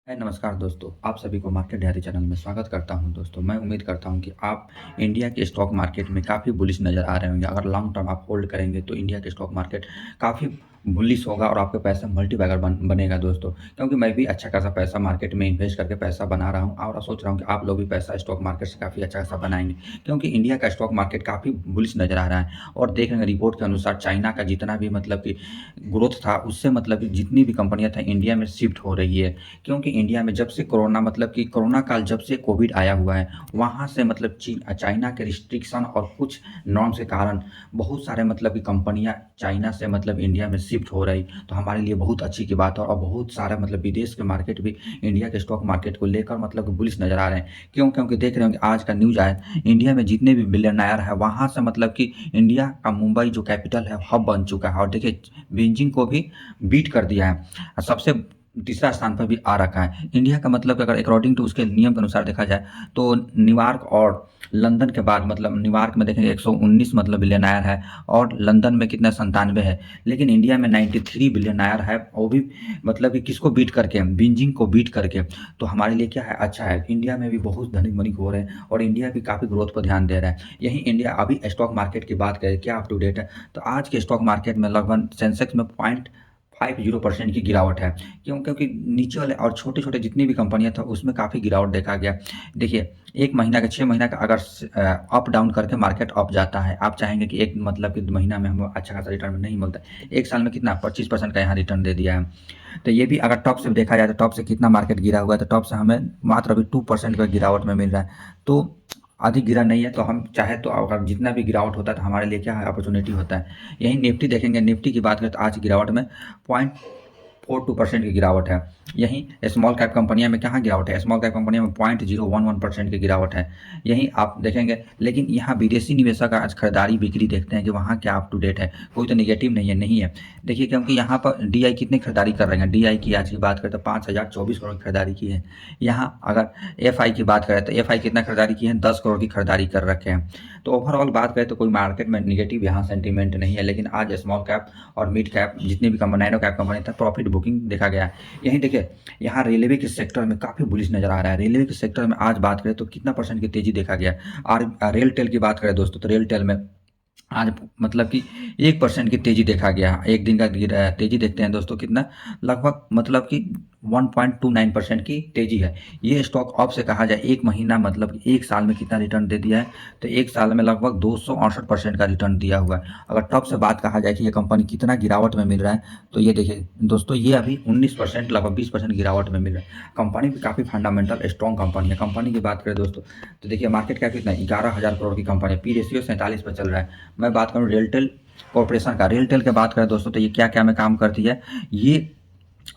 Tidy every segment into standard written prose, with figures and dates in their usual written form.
नमस्कार दोस्तों, आप सभी को मार्केट डायरी चैनल में स्वागत करता हूं। दोस्तों, मैं उम्मीद करता हूं कि आप इंडिया के स्टॉक मार्केट में काफ़ी बुलिश नज़र आ रहे होंगे। अगर लॉन्ग टर्म आप होल्ड करेंगे तो इंडिया के स्टॉक मार्केट काफ़ी बुलिश होगा और आपका पैसा मल्टीबैगर बनेगा दोस्तों। क्योंकि मैं भी अच्छा खासा पैसा मार्केट में इन्वेस्ट करके पैसा बना रहा हूं और सोच रहा हूं कि आप लोग भी पैसा स्टॉक मार्केट से काफ़ी अच्छा खासा बनाएंगे। क्योंकि इंडिया का स्टॉक मार्केट काफ़ी बुलिश नज़र आ रहा है और देख रहे हैं रिपोर्ट के अनुसार चाइना का जितना भी मतलब कि ग्रोथ था, उससे मतलब कि जितनी भी कंपनियाँ था इंडिया में शिफ्ट हो रही है। क्योंकि इंडिया में जब से कोरोना मतलब कि कोरोना काल जब से कोविड आया हुआ है, वहाँ से मतलब चाइना के रिस्ट्रिक्शन और कुछ नॉर्म्स के कारण बहुत सारे मतलब कि कंपनियाँ चाइना से मतलब इंडिया में शिफ्ट हो रही। तो हमारे लिए बहुत अच्छी की बात है और बहुत सारा मतलब विदेश के मार्केट भी इंडिया के स्टॉक मार्केट को लेकर मतलब कि बुलिश नज़र आ रहे हैं। क्यों? क्योंकि देख रहे होंगे आज का न्यूज़ आया, इंडिया में जितने भी बिलियनर है वहाँ से मतलब कि इंडिया का मुंबई जो कैपिटल है हब बन चुका है और देखिए बीजिंग को भी बीट कर दिया है। सबसे तीसरा स्थान पर भी आ रखा है। इंडिया का मतलब कि अगर अकॉर्डिंग टू उसके नियम के अनुसार देखा जाए तो न्यूयॉर्क और लंदन के बाद मतलब न्यूयॉर्क में देखेंगे 119 मतलब बिलियनर है और लंदन में कितना 97 है। लेकिन इंडिया में 93 बिलियनर है, वो भी मतलब कि किसको बीट करके, बीजिंग को बीट करके। तो हमारे लिए क्या है, अच्छा है। इंडिया में भी बहुत धनिक मनिक हो रहे हैं और इंडिया भी काफ़ी ग्रोथ पर ध्यान दे रहा है। यही इंडिया अभी स्टॉक मार्केट की बात करें क्या अप टू डेट है, तो आज के स्टॉक मार्केट में लगभग सेंसेक्स में 0.50% की गिरावट है। क्यों? क्योंकि नीचे वाले और छोटे-छोटे जितनी भी कंपनियाँ था उसमें काफ़ी गिरावट देखा गया। देखिए 1 महीना का 6 महीना का अगर अप डाउन करके मार्केट अप जाता है, आप चाहेंगे कि एक मतलब कि महीना में हमें अच्छा खासा रिटर्न नहीं मिलता है। 1 साल में कितना 25% का यहाँ रिटर्न दे दिया है। तो ये भी अगर टॉप से देखा जाए तो टॉप से कितना मार्केट गिरा हुआ है, तो टॉप से हमें मात्र अभी 2% का गिरावट में मिल रहा है। तो अधिक गिरा नहीं है, तो हम चाहे तो अगर जितना भी गिरावट होता है तो हमारे लिए क्या है, अपॉर्चुनिटी होता है। यही निफ्टी देखेंगे, निफ्टी की बात करें तो आज की गिरावट में 0.42% की गिरावट है। यहीं स्मॉल कैप कंपनियां में कहाँ गिरावट है, स्मॉल कैप कंपनियां में 0.011% की गिरावट है। यहीं आप देखेंगे, लेकिन यहाँ विदेशी निवेशक आज खरीदारी बिक्री देखते हैं कि वहाँ क्या अप टू डेट है, कोई तो निगेटिव नहीं है। देखिए क्योंकि यहाँ पर डीआई कितनी खरीदारी कर रहे हैं, डीआई की आज की बात करें तो 5024 करोड़ की खरीदारी की है। यहाँ अगर एफआई की बात करें तो एफआई कितना खरीदारी की है, 10 करोड़ की खरीदारी कर रखे हैं। तो ओवरऑल बात करें तो कोई मार्केट में निगेटिव यहाँ सेंटीमेंट नहीं है। लेकिन आज स्मॉल कैप और मिड कैप जितनी भी नैनो कैप कंपनी था प्रॉफिट बुकिंग देखा गया है। यहीं देखिए यहाँ रेलवे के सेक्टर में काफ़ी बुलिश नज़र आ रहा है। रेलवे के सेक्टर में आज बात करें तो कितना परसेंट की तेज़ी देखा गया है। और रेल टेल की बात करें दोस्तों, तो रेल टेल में आज मतलब कि 1% की तेज़ी देखा गया। एक दिन का तेज़ी देखते हैं दोस्तों कितना, लगभग मतलब कि 1.29% की तेज़ी है। ये स्टॉक ऑफ से कहा जाए 1 महीना मतलब कि 1 साल में कितना रिटर्न दे दिया है, तो 1 साल में लगभग 268% का रिटर्न दिया हुआ है। अगर टॉप से बात कहा जाए कि ये कंपनी कितना गिरावट में मिल रहा है, तो ये देखिए दोस्तों, ये अभी 19% लगभग 20% गिरावट में मिल रहा है। कंपनी भी काफ़ी फंडामेंटल स्ट्रॉन्ग कंपनी है। कंपनी की बात करें दोस्तों, तो देखिए मार्केट कैप कितना है, 11,000 करोड़ की कंपनी है। पी रेशियो 47 पर चल रहा है। मैं बात करूँ रेलटेल कॉर्पोरेशन का, रेलटेल की बात करें दोस्तों, तो ये क्या-क्या में काम करती है, ये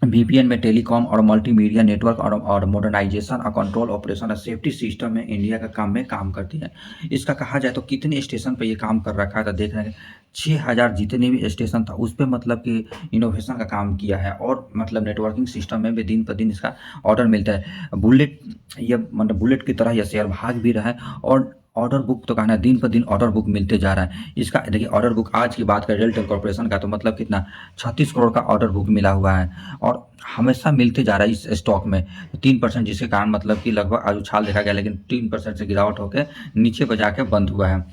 वीपीएन में टेलीकॉम और मल्टीमीडिया नेटवर्क और मॉडर्नाइजेशन और कंट्रोल ऑपरेशन और सेफ्टी सिस्टम में इंडिया का काम में काम करती है। इसका कहा जाए तो कितने स्टेशन पे ये काम कर रखा है, तो देख रहे हैं 6000 जितने भी स्टेशन था उस पे मतलब कि इनोवेशन का काम किया है और मतलब नेटवर्किंग सिस्टम में भी दिन पर दिन इसका ऑर्डर मिलता है। बुलेट, ये मतलब बुलेट की तरह यह शेयर भाग भी रहा है और ऑर्डर बुक तो कहना दिन पर दिन ऑर्डर बुक मिलते जा रहा है। इसका देखिए ऑर्डर बुक आज की बात करें रेलटेल कॉर्पोरेशन का, तो मतलब कितना 36 करोड़ का ऑर्डर बुक मिला हुआ है और हमेशा मिलते जा रहा है इस स्टॉक में 3%, जिसके कारण मतलब कि लगभग आज उछाल देखा गया, लेकिन 3% से गिरावट होकर नीचे पर जाकर बंद हुआ है।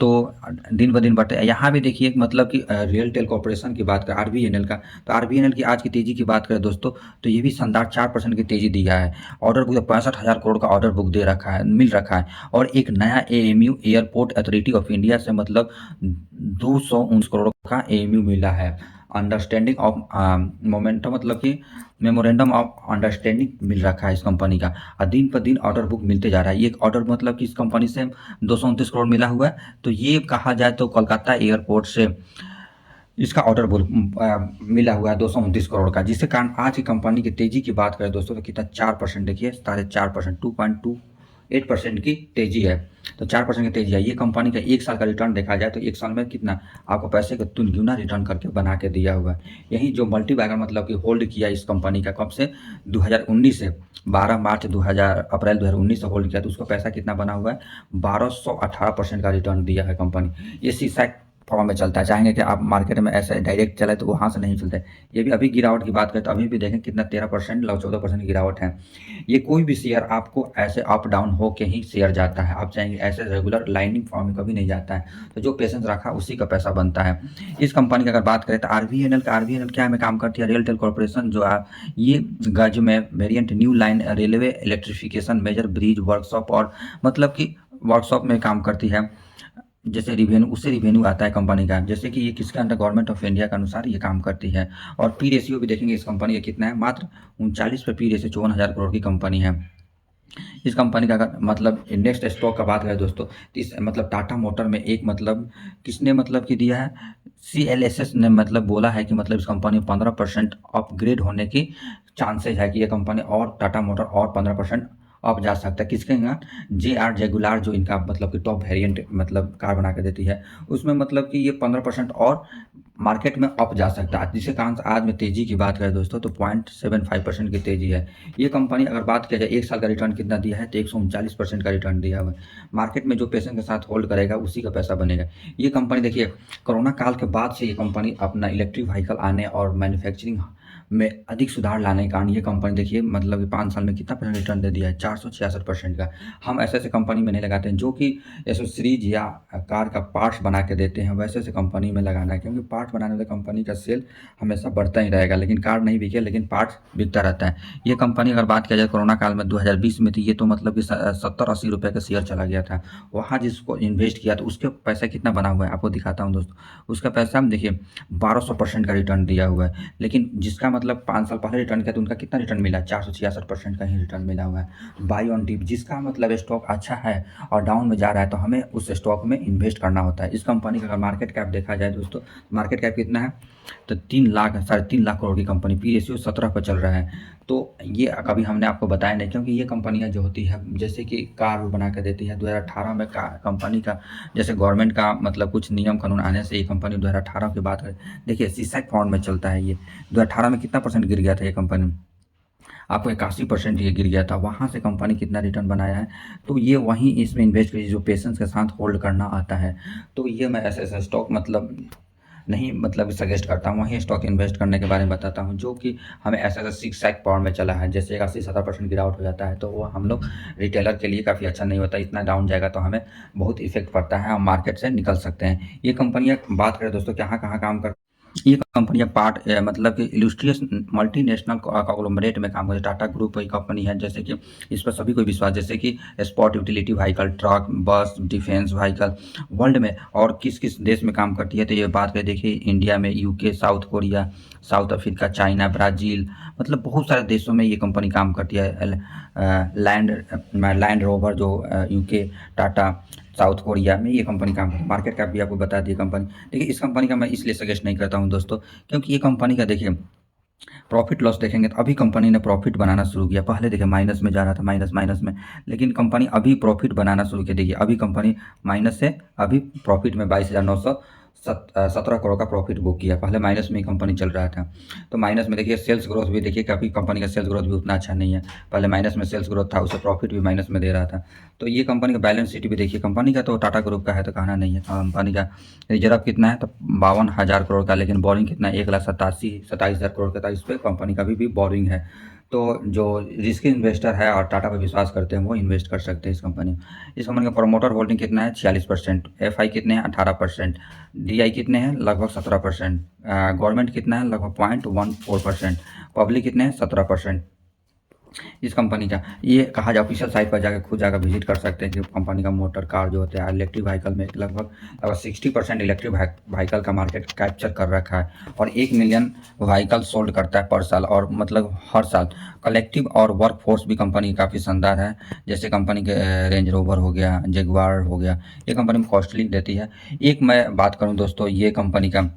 तो दिन ब दिन बढ़ते यहाँ भी देखिए मतलब कि रियलटेल कॉर्पोरेशन की बात करें आरबीएनएल का, तो आरबीएनएल की आज की तेज़ी की बात करें दोस्तों, तो ये भी शानदार 4% की तेज़ी दिया है। ऑर्डर बुक 65,000 करोड़ का ऑर्डर बुक दे रखा है, मिल रखा है। और एक नया AMU airport authority of India से मतलब 219 करोड़ का एएमयू मिला है। अंडरस्टैंडिंग ऑफ मोमेंटम मतलब कि मेमोरेंडम ऑफ अंडरस्टैंडिंग मिल रखा है इस कंपनी का और दिन पर दिन ऑर्डर बुक मिलते जा रहा है। ये ऑर्डर मतलब कि इस कंपनी से 229 करोड़ मिला हुआ है, तो ये कहा जाए तो कोलकाता एयरपोर्ट से इसका ऑर्डर बुक मिला हुआ है 229 करोड़ का, जिसके कारण आज की कंपनी की तेज़ी की बात करें दोस्तों तो कितना 4% देखिए 4.5% 2.28% की तेज़ी है। तो 4% की तेज़ी है। ये कंपनी का 1 साल का रिटर्न देखा जाए तो 1 साल में कितना आपको पैसे का दुगुना रिटर्न करके बना के दिया हुआ है। यही जो मल्टीबैगर मतलब कि होल्ड किया इस कंपनी का कब से 2019 से 12 मार्च 2000 अप्रैल 2019 से होल्ड किया, तो उसका पैसा कितना बना हुआ है 1218% का रिटर्न दिया है कंपनी। ये फॉर्म में चलता है। चाहेंगे कि आप मार्केट में ऐसे डायरेक्ट चले तो वहाँ से नहीं चलता है। ये भी अभी गिरावट की बात करें तो अभी भी देखें कितना 13% लगभग 14% की गिरावट है। ये कोई भी शेयर आपको ऐसे अप डाउन होके ही शेयर जाता है। आप चाहेंगे ऐसे रेगुलर लाइनिंग फॉर्म में कभी नहीं जाता है। तो जो पेशेंस रखा उसी का पैसा बनता है। इस कंपनी की अगर बात करें तो आरवीएनएल क्या में काम करती है? रेलटेल कॉर्पोरेशन जो है ये गज में variant new line railway electrification major bridge workshop और मतलब कि वर्कशॉप में काम करती है। जैसे रिवेन्यू उससे रिवेन्यू आता है कंपनी का, जैसे कि ये किसके अंडर गवर्नमेंट ऑफ इंडिया के अनुसार ये काम करती है। और पी रेशियो भी देखेंगे इस कंपनी का कितना है, मात्र 39 पे पी रेशियो, 54,000 करोड़ की कंपनी है। इस कंपनी का अगर मतलब नेक्स्ट स्टॉक का बात करें दोस्तों तो इस मतलब टाटा मोटर में एक मतलब किसने मतलब कि दिया है, CLSS ने मतलब बोला है कि मतलब इस कंपनी 15% अपग्रेड होने की चांसेज है कि ये कंपनी और टाटा मोटर और 15% अप जा सकता है। किसके यहाँ, JR जेगुलार जो इनका मतलब कि टॉप वेरिएंट मतलब कार बना के देती है, उसमें मतलब कि ये 15% और मार्केट में अप जा सकता है। जिसके कारण आज में तेज़ी की बात करें दोस्तों तो 0.75% की तेज़ी है। ये कंपनी अगर बात किया जाए 1 साल का रिटर्न कितना दिया है तो 139% का रिटर्न दिया हुआ है। मार्केट में जो पेशेंस के साथ होल्ड करेगा उसी का पैसा बनेगा। ये कंपनी देखिए कोरोना काल के बाद से ये कंपनी अपना इलेक्ट्रिक व्हीकल आने और मैन्युफैक्चरिंग में अधिक सुधार लाने के कारण ये कंपनी देखिए मतलब 5 साल में कितना परसेंट रिटर्न दे दिया है, 466% का। हम ऐसे कंपनी में नहीं लगाते हैं जो कि एसेसरीज या कार का पार्ट्स बना के देते हैं, वैसे ऐसे कंपनी में लगाना है, क्योंकि पार्ट बनाने वाले कंपनी का सेल हमेशा बढ़ता ही रहेगा। लेकिन कार नहीं बिके लेकिन पार्ट्स बिकता रहता है। ये कंपनी अगर बात किया जाए कोरोना काल में 2020 में थी, ये तो मतलब कि 70-80 रुपये का शेयर चला गया था। वहाँ जिसको इन्वेस्ट किया तो उसके पैसा कितना बना हुआ है आपको दिखाता हूँ दोस्तों। उसका पैसा हम देखिए 1200% का रिटर्न दिया हुआ है। लेकिन जिसका मतलब 5 साल पहले रिटर्न किया तो उनका कितना रिटर्न मिला, 466% का ही रिटर्न मिला हुआ है। बाई ऑन डिप, जिसका मतलब स्टॉक अच्छा है और डाउन में जा रहा है तो हमें उस स्टॉक में इन्वेस्ट करना होता है। इस कंपनी का अगर मार्केट कैप देखा जाए दोस्तों, मार्केट कैप कितना है तो 3 लाख 3.5 लाख करोड़ की कंपनी, पी रेशियो 17 पर चल रहा है। तो ये कभी हमने आपको बताया नहीं, क्योंकि ये कंपनियां जो होती है जैसे कि कार बना कर देती है। 2018 में कंपनी का जैसे गवर्नमेंट का मतलब कुछ नियम कानून आने से ये कंपनी 2018 की बात करें, देखिए सीसेक फॉर्म में चलता है ये। 2018 में कितना परसेंट गिर गया था ये कंपनी, आपको 81% ये गिर गया था। वहाँ से कंपनी कितना रिटर्न बनाया है, तो ये वहीं इसमें इन्वेस्ट करिए जो पेशेंस के साथ होल्ड करना आता है। तो ये मैं ऐसे ऐसे स्टॉक मतलब नहीं मतलब सजेस्ट करता हूँ, वहीं स्टॉक इन्वेस्ट करने के बारे में बताता हूँ जो कि हमें ऐसा ऐसा सिक्स सैक पावर में चला है। जैसे 80-70% गिरावट हो जाता है तो वो हम लोग रिटेलर के लिए काफ़ी अच्छा नहीं होता। इतना डाउन जाएगा तो हमें बहुत इफेक्ट पड़ता है, हम मार्केट से निकल सकते हैं। ये कंपनियाँ बात करें दोस्तों कहाँ कहाँ काम कर, ये कंपनियाँ मतलब कि इलस्ट्रियस मल्टीनेशनल कॉन्ग्लोमरेट में काम करती है। टाटा ग्रुप की कंपनी है, जैसे कि इस पर सभी को विश्वास, जैसे कि स्पोर्ट यूटिलिटी व्हीकल, ट्रक, बस, डिफेंस व्हीकल वर्ल्ड में और किस किस देश में काम करती है। तो ये बात करें देखिए इंडिया में, UK, south Korea, south Africa, China, Brazil, मतलब बहुत सारे देशों में ये कंपनी काम करती है। लैंड रोवर जो यूके, टाटा, साउथ कोरिया में ये कंपनी काम करती है। मार्केट कैप भी आपको बता दी कंपनी। देखिए इस कंपनी का मैं इसलिए सजेस्ट नहीं करता हूँ दोस्तों, क्योंकि ये कंपनी का देखिए प्रॉफिट लॉस देखेंगे तो अभी कंपनी ने प्रॉफिट बनाना शुरू किया। पहले देखिए माइनस में जा रहा था, माइनस माइनस में, लेकिन कंपनी अभी प्रॉफिट बनाना शुरू किया। देखिए अभी कंपनी माइनस से अभी प्रॉफिट में 22,917 करोड़ का प्रॉफिट बुक किया। पहले माइनस में ही कंपनी चल रहा था। तो माइनस में देखिए सेल्स ग्रोथ भी देखिए कि अभी कंपनी का सेल्स ग्रोथ भी उतना अच्छा नहीं है। पहले माइनस में सेल्स ग्रोथ था, उससे प्रॉफिट भी माइनस में दे रहा था। तो ये कंपनी का बैलेंस शीट भी देखिए, कंपनी का तो टाटा ग्रुप का है तो कहना नहीं है। कंपनी का रिजर्व कितना है तो 52,000 करोड़ का, लेकिन बोरिंग कितना है 1,27,000 करोड़ का था। इस पर कंपनी का भी बोरिंग है। तो जो रिस्की इन्वेस्टर है और टाटा पर विश्वास करते हैं वो इन्वेस्ट कर सकते हैं इस कंपनी में। इस कंपनी का प्रमोटर होल्डिंग कितना है 46%, एफआई कितने हैं 18%, डीआई कितने हैं लगभग 17%, गवर्नमेंट कितना है लगभग 0.14%, पब्लिक कितने हैं 17%। इस कंपनी का ये कहा जाए ऑफिशियल साइट पर जाकर खुद जाकर विजिट कर सकते हैं कि कंपनी का मोटर कार जो होता है इलेक्ट्रिक व्हीकल में लगभग 60% इलेक्ट्रिक व्हीकल का मार्केट कैप्चर कर रखा है और 1 मिलियन व्हीकल सोल्ड करता है पर साल, और मतलब हर साल। कलेक्टिव और वर्क फोर्स भी कंपनी काफ़ी शानदार है, जैसे कंपनी के रेंज रोवर हो गया, जगुआर हो गया, ये कंपनी में कॉस्टली देती है। एक मैं बात करूँ दोस्तों, ये कंपनी का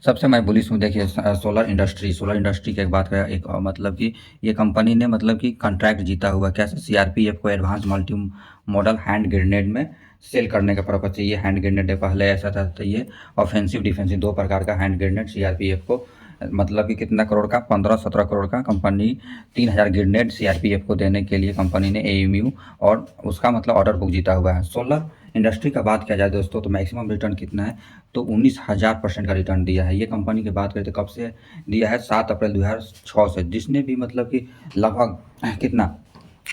सबसे मैं बुलिश हूँ देखिए सोलर इंडस्ट्री की एक बात करें, एक मतलब कि ये कंपनी ने मतलब कि कॉन्ट्रैक्ट जीता हुआ कैसे, सीआरपीएफ को advance multi modal hand grenade में सेल करने का पर्पज से ये हैंड ग्रेनेड है। पहले ऐसा था तो ये ऑफेंसिव डिफेंसिव दो प्रकार का हैंड ग्रेनेड सीआरपीएफ को मतलब कि कितना करोड़ का, 15-17 करोड़ का कंपनी 3000 ग्रेनेड सीआरपीएफ को देने के लिए कंपनी ने एएमयू और उसका मतलब ऑर्डर बुक जीता हुआ है। सोलर इंडस्ट्री का बात किया जाए दोस्तों तो मैक्सिमम रिटर्न कितना है, तो 19,000% का रिटर्न दिया है। ये कंपनी की बात करें तो कब से दिया है, 7 अप्रैल 2006 से, जिसने भी मतलब कि लगभग कितना,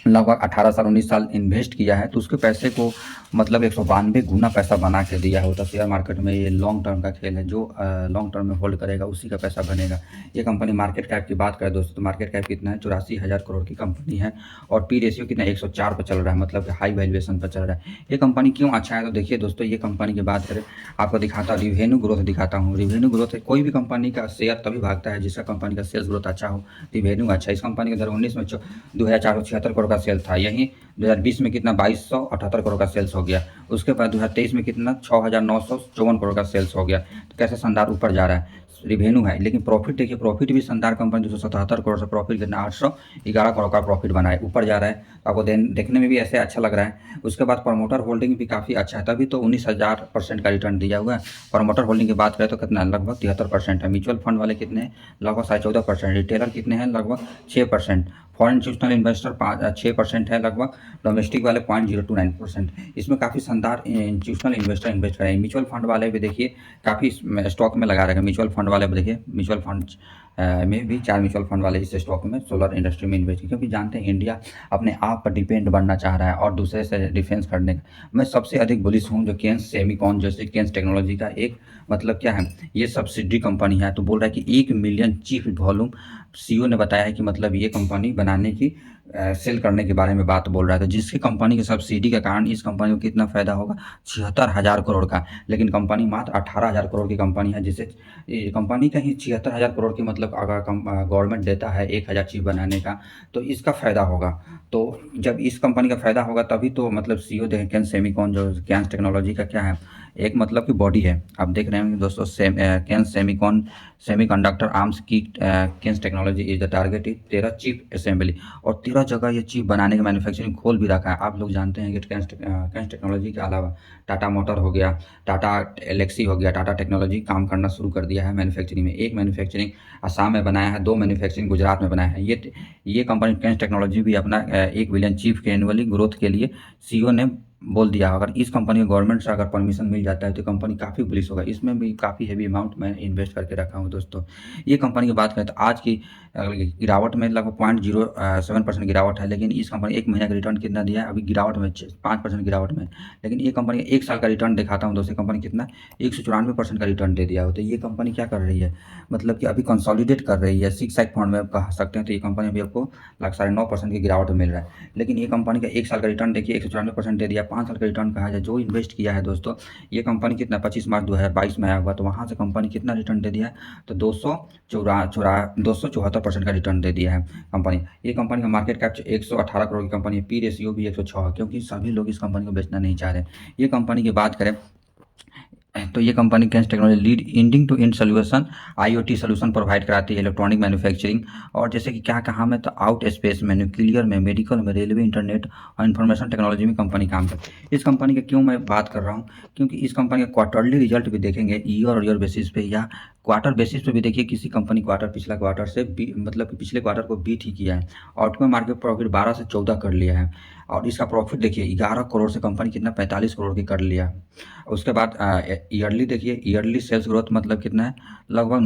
लगभग 18 साल 19 साल इन्वेस्ट किया है, तो उसके पैसे को मतलब 192 गुना पैसा बना के दिया होता। शेयर मार्केट में ये लॉन्ग टर्म का खेल है, जो लॉन्ग टर्म में होल्ड करेगा उसी का पैसा बनेगा। ये कंपनी मार्केट कैप की बात करें दोस्तों तो मार्केट कैप कितना है, 84,000 करोड़ की कंपनी है और पी रेशियो कितना 104 पर चल रहा है, मतलब कि हाई वैल्यूएशन पर चल रहा है। ये कंपनी क्यों अच्छा है, तो देखिए दोस्तों, ये कंपनी की बात करें, आपको दिखाता हूँ रिवेन्यू ग्रोथ दिखाता हूँ। रिवेन्यू ग्रोथ है, कोई भी कंपनी का शेयर तभी भागता है जिसका कंपनी का सेल्स ग्रोथ अच्छा हो, रिवेन्यू अच्छा। इस कंपनी का 2019 में 2,476 करोड़ का सेल था, यही 2020 में कितना 2,278 करोड़ का सेल्स हो गया। उसके बाद 2023 में कितना 6,954 करोड़ का सेल्स हो गया। तो कैसे शानदार ऊपर जा रहा है, रिवेन्यू है। लेकिन प्रॉफिट देखिए, प्रॉफिट भी शानदार, कंपनी 277 करोड़ से प्रॉफिट कितना 811 करोड़ का प्रॉफिट बना है, ऊपर जा रहा है। तो आपको देखने में भी ऐसे अच्छा लग रहा है। उसके बाद प्रमोटर होल्डिंग भी काफ़ी अच्छा है, तभी तो 19,000% का रिटर्न दिया हुआ है। प्रमोटर होल्डिंग की बात करें तो कितना, लगभग 73% है। म्यूचुअल फंड वाले कितने हैं, लगभग 14.5%। रिटेलर कितने हैं, लगभग 6%। फॉरेन इंस्टीट्यूशनल इन्वेस्टर 6% है लगभग। डोमेस्टिक वाले 0.029%। इसमें काफ़ी शानदार इंस्टीट्यूशनल इन्वेस्टर इन्वेस्ट करें। म्यूचुअल फंड वाले भी देखिए काफ़ी स्टॉक में लगा रहेगा। म्यूचुअल फंड वाले भी देखिए, म्यूचुअल फंड में भी 4 म्यूचुअल फंड वाले इस स्टॉक में सोलर इंडस्ट्री में इन्वेस्ट किए, क्योंकि जानते हैं इंडिया अपने आप पर डिपेंड बनना चाह रहा है और दूसरे से डिफेंस करने का। मैं सबसे अधिक बुलिश हूँ जो केन्स सेमीकॉन जैसे केन्स टेक्नोलॉजी का एक मतलब क्या है, ये सब्सिडी कंपनी है। तो बोल रहा है कि 1 मिलियन चिप वॉल्यूम, सीईओ ने बताया है कि मतलब ये कंपनी बनाने की सेल करने के बारे में बात बोल रहा था, जिसकी कंपनी की सब्सिडी के कारण इस कंपनी को कितना फ़ायदा होगा, 76,000 करोड़ का। लेकिन कंपनी मात्र 18,000 करोड़ की कंपनी है, जिसे ये कंपनी का ही 76,000 करोड़ की मतलब अगर गवर्नमेंट देता है 1,000 चिप बनाने का, तो इसका फ़ायदा होगा। तो जब इस कंपनी का फ़ायदा होगा तभी तो मतलब सीईओ देखें। कैन सेमीकॉन जो कैन टेक्नोलॉजी का क्या है, एक मतलब कि बॉडी है, आप देख रहे हैं दोस्तों, कैन सेमीकॉन सेमीकंडक्टर आर्म्स की can technology is the target is 13 chip assembly, और 13 जगह ये चिप बनाने का मैन्युफैक्चरिंग खोल भी रखा है। आप लोग जानते हैं कि कैन टेक्नोलॉजी के अलावा टाटा मोटर हो गया, टाटा एलेक्सी हो गया, टाटा टेक्नोलॉजी काम करना शुरू कर दिया है मैन्युफैक्चरिंग में। एक मैन्युफैक्चरिंग असम में बनाया है, 2 मैन्युफैक्चरिंग गुजरात में बनाया है। ये कंपनी कैन टेक्नोलॉजी भी अपना 1 बिलियन चिप के एनुअली ग्रोथ के लिए सीईओ ने बोल दिया। अगर इस कंपनी को गवर्नमेंट से अगर परमिशन मिल जाता है तो कंपनी काफ़ी बुलिश होगा। इसमें भी काफ़ी हेवी अमाउंट मैं इन्वेस्ट करके रखा हूँ दोस्तों। ये कंपनी की बात करें तो आज की गिरावट में लगभग 0.07% गिरावट है, लेकिन इस कंपनी 1 महीने का रिटर्न कितना दिया है, अभी गिरावट में 5% गिरावट में। लेकिन ये कंपनी 1 साल का रिटर्न दिखाता हूँ दोस्तों, कंपनी कितना 194% का रिटर्न दे दिया हो। तो ये कंपनी क्या कर रही है, मतलब कि अभी कंसोलिडेट कर रही है। सिक्स साइड फंड में आप कह सकते हैं। तो ये कंपनी अभी आपको लगभग 9.5% की गिरावट मिल रहा है। लेकिन ये कंपनी का 1 साल का रिटर्न देखिए 194% दे दिया। 5 साल का रिटर्न कहा जाए, जो इन्वेस्ट किया है दोस्तों, ये कंपनी कितना 25 मार्च 2022 में आया हुआ, तो वहाँ से कंपनी कितना रिटर्न दे दिया है, तो 274% का रिटर्न दे दिया है कंपनी। ये कंपनी का मार्केट कैप 118 करोड़ की कंपनी है। पी रेशियो भी 106 है, क्योंकि सभी लोग इस कंपनी को बेचना नहीं चाह रहे। ये कंपनी की बात करें तो ये company Kaynes technology lead ending to end solution, IoT solution provide कराती है, इलेक्ट्रॉनिक मैन्युफैक्चरिंग, और जैसे कि क्या कहा मैं, तो आउट स्पेस में, न्यूक्लियर में, मेडिकल में, रेलवे, इंटरनेट और इन्फॉर्मेशन टेक्नोलॉजी में कंपनी काम करती है। इस कंपनी का क्यों मैं बात कर रहा हूँ, क्योंकि इस कंपनी का क्वार्टरली रिजल्ट भी देखेंगे ईयर और ईयर बेसिस पे या क्वार्टर बेसिस पे भी देखिए, किसी कंपनी क्वार्टर पिछला क्वार्टर से मतलब कि पिछले क्वार्टर को बीट ही किया है। आउटकम मार्केट प्रॉफिट 12 से 14 कर लिया है, और इसका प्रॉफिट देखिए 11 करोड़ से कंपनी कितना 45 करोड़ की कर लिया। उसके बाद ईयरली देखिए, ईयरली सेल्स ग्रोथ मतलब कितना है, लगभग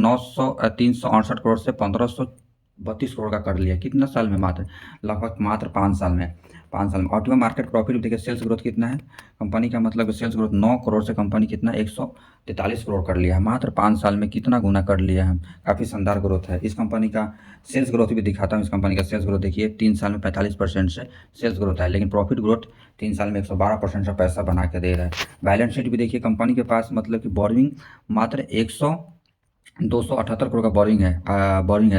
368 करोड़ से 1532 करोड़ का कर लिया। कितना साल में, लगभग मात्र 5 साल में। 5 साल में ऑटो मार्केट प्रॉफिट देखिए, सेल्स ग्रोथ कितना है कंपनी का, मतलब सेल्स ग्रोथ 9 करोड़ से कंपनी कितना 143 करोड़ कर लिया है। मात्र 5 साल में कितना गुना कर लिया है, काफ़ी शानदार ग्रोथ है। इस कंपनी का सेल्स ग्रोथ भी दिखाता हूँ। इस कंपनी का सेल्स ग्रोथ देखिए, 3 साल में 45% से सेल्स ग्रोथ है, लेकिन प्रॉफिट ग्रोथ 3 साल में 112% से पैसा बना के दे रहा है। बैलेंस शीट भी देखिए, कंपनी के पास मतलब कि बोरिंग मात्र 278 करोड़ का बोरिंग है।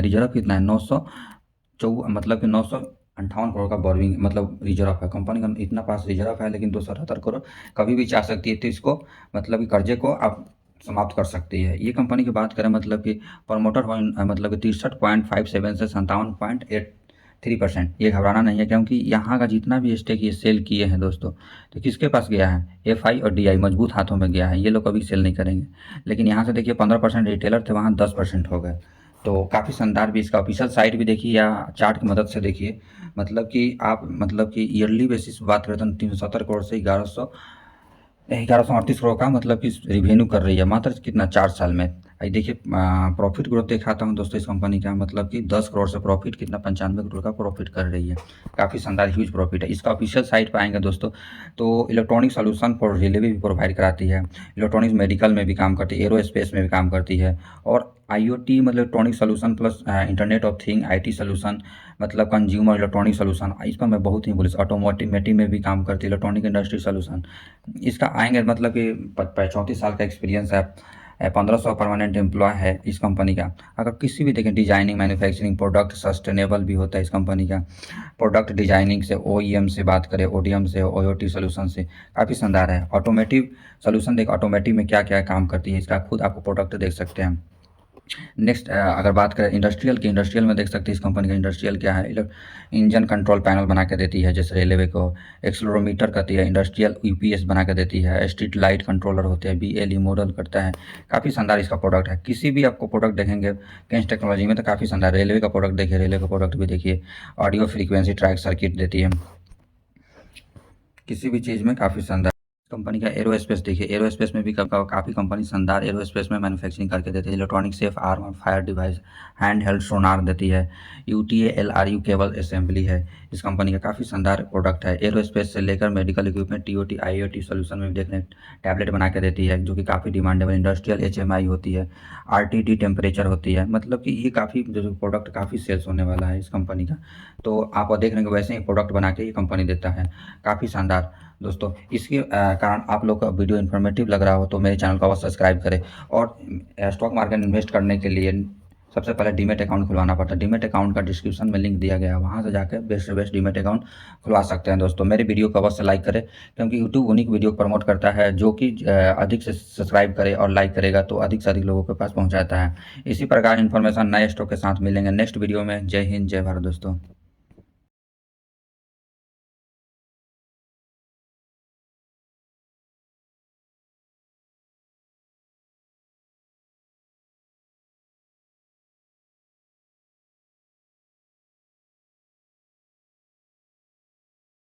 रिजर्व कितना है, 958 करोड़ का बोरिंग मतलब रिजर्व है। कंपनी का इतना पास रिजर्व है, लेकिन 278 करोड़ कभी भी चाह सकती है, तो इसको मतलब कि कर्जे को आप समाप्त कर सकती है। ये कंपनी की बात करें मतलब कि प्रमोटर मतलब कि 63.57 से 57.83%। ये घबराना नहीं है, क्योंकि यहाँ का जितना भी स्टेक ये सेल किए हैं दोस्तों, तो किसके पास गया है, एफआई और डीआई मजबूत हाथों में गया है। ये लोग कभी सेल नहीं करेंगे। लेकिन यहाँ से देखिए 15% रिटेलर थे, वहाँ 10% हो गए। तो काफ़ी शानदार भी इसका ऑफिशियल साइट भी देखिए या चार्ट की मदद से देखिए, मतलब कि आप मतलब कि ईयरली बेसिस बात करें तो 370 करोड़ से 1138 करोड़ का मतलब कि रिवेन्यू कर रही है मात्र कितना 4 साल में। देखिए प्रॉफिट ग्रोथ दिखाता हूँ दोस्तों इस कंपनी का, मतलब कि 10 करोड़ से प्रॉफिट कितना 95 करोड़ का प्रॉफिट कर रही है। काफ़ी शानदार ह्यूज प्रॉफिट है। इसका ऑफिशियल साइट पे आएंगे दोस्तों तो इलेक्ट्रॉनिक सोल्यूशन फॉर रेलवे भी प्रोवाइड कराती है, इलेक्ट्रॉनिक्स मेडिकल में भी काम करती है, एरोस्पेस में भी काम करती है, और IoT मतलब electronic solution plus internet of thing IT solution मतलब कंज्यूमर इलेक्ट्रॉनिक सोल्यूशन, इसका मैं बहुत ही बोलिस ऑटोमोटिव में भी काम करती है, इलेक्ट्रॉनिक इंडस्ट्री सोल्यूशन। इसका आएंगे मतलब कि 34 साल का एक्सपीरियंस है, 1500 परमानेंट एम्प्लॉय है इस कंपनी का। अगर किसी भी देखें डिजाइनिंग मैन्युफैक्चरिंग प्रोडक्ट सस्टेनेबल भी होता है इस कंपनी का, प्रोडक्ट डिजाइनिंग से OEM से बात करें, ODM से, OOT सोल्यूशन से काफ़ी शानदार है। ऑटोमेटिव सोल्यूशन देख ऑटोमेटिव में क्या क्या काम करती है इसका खुद आपको प्रोडक्ट देख सकते हैं। नेक्स्ट अगर बात करें इंडस्ट्रियल की, इंडस्ट्रियल में देख सकते हैं इस कंपनी का इंडस्ट्रियल क्या है, इंजन कंट्रोल पैनल बना के देती है जैसे रेलवे को, एक्सलोरोमीटर करती है, इंडस्ट्रियल UPS बना के देती है, स्ट्रीट लाइट कंट्रोलर होते हैं, BLE मॉडल करता है। काफ़ी शानदार इसका प्रोडक्ट है। किसी भी आपको प्रोडक्ट देखेंगे केंस टेक्नोलॉजी में तो काफ़ी शानदार। रेलवे का प्रोडक्ट देखिए, रेलवे का प्रोडक्ट भी देखिए, ऑडियो फ्रीक्वेंसी ट्रैक सर्किट देती है, किसी भी चीज़ में काफ़ी शानदार। कंपनी का एरोस्पेस देखिए, एरोस्पेस में भी काफ़ी कंपनी शानदार एरोस्पेस में मैन्युफैक्चरिंग करके देती है, इलेक्ट्रॉनिक सेफ आर्म और फायर डिवाइस, हैंड हेल्ड सोनार देती है, UTA LRU केबल असेंबली है इस कंपनी का, काफ़ी शानदार प्रोडक्ट है। एरोस्पेस से लेकर medical equipment TOT IoT solution में भी देखने टैबलेट बना के देती है जो कि काफ़ी डिमांडेबल, इंडस्ट्रियल HMI होती है, RTD टेम्परेचर होती है, मतलब कि ये काफ़ी जो प्रोडक्ट काफ़ी सेल्स होने वाला है इस कंपनी का। तो आप देख रहे हैं वैसे ही प्रोडक्ट बना के ये कंपनी देता है, काफ़ी शानदार दोस्तों। इसके कारण आप लोग का वीडियो इन्फॉर्मेटिव लग रहा हो तो मेरे चैनल को अवश्य सब्सक्राइब करें। और स्टॉक मार्केट में इन्वेस्ट करने के लिए सबसे पहले डीमेट अकाउंट खुलवाना पड़ता है। डीमेट अकाउंट का डिस्क्रिप्शन में लिंक दिया गया है, वहाँ से जाकर बेस्ट से बेस्ट डीमेट अकाउंट खुलवा सकते हैं दोस्तों। मेरे वीडियो को अवश्य लाइक करें क्योंकि यूट्यूब उन्हीं वीडियो को प्रमोट करता है जो कि अधिक से सब्सक्राइब करे और लाइक करेगा तो अधिक से अधिक लोगों के पास पहुँचाता है। इसी प्रकार इन्फॉर्मेशन नए स्टॉक के साथ मिलेंगे नेक्स्ट वीडियो में। जय हिंद, जय भारत दोस्तों।